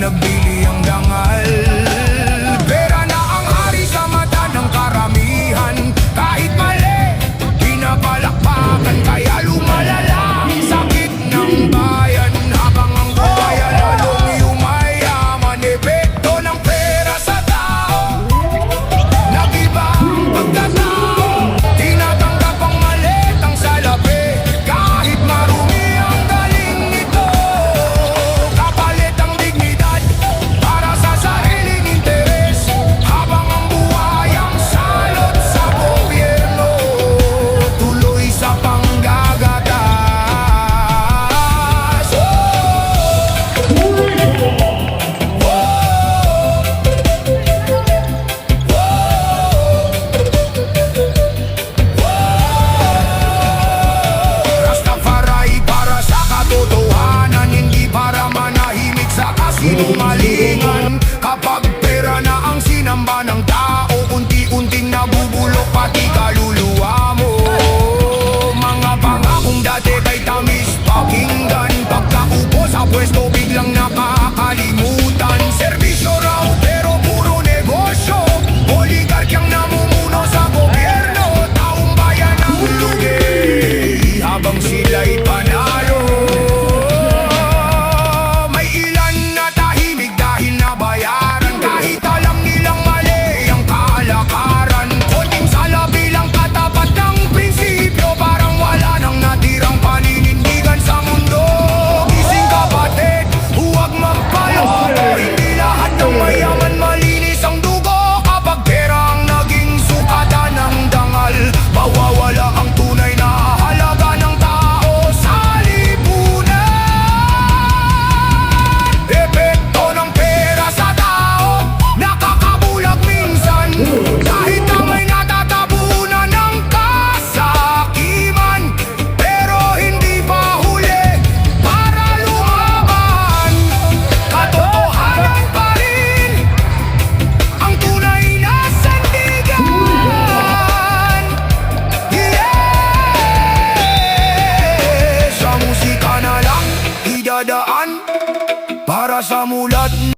pinagbili ang dangal. Pera na ang hari sa mata ng karamihan. Kahit mali, pinapalakpakan, kaya lumalala ang sakit ng bayan. Habang ang buhay ay lalong yumayaman. Epekto ng pera sa tao, nag-iba ang pagkatao. Tinatanggap ang malit ang salapi, kahit marumi ang galing nito. Kapalit ang dignidad para sa sariling interes. Habang ang buhay ang salot sa gobyerno, tuloy sa panggagatas. Rastafari para sa katotohanan, hindi para manahimik sa kasinungalingan. Kapag pera na ang sinamba ng tao, unti-unting nabubulok pati kaluluwa mo. Mga pangakong dati kay tamis pakinggan, pagkaupo sa pwesto biglang nakakalimutan. Serbisyo raw pero puro negosyo, oligarkyang namumuno sa gobyerno. Taong bayan ang lugi habang sila'y panalo. May ilan na tahimik dahil nabayaran, kahit alam nilang mali ang kalakaran. Konting salapi lang katapat ng prinsipyo, parang wala nang natirang paninindigan sa mundo. Gising kapatid, huwag magpaloko, hindi lahat ng mayaman malinis ang dugo. Kapag pera ang naging sukatan ng dangal, mawawala ang tunay na halaga ng tao sa lipunan. Epekto ng pera sa tao, nakakabulag minsan. Kahit na may natatabunan ng kasakiman, pero hindi pa huli para lumaban. Katotohanan pa rin ang tunay na sandigan. Sa musika na lang idadaan para sa mulat.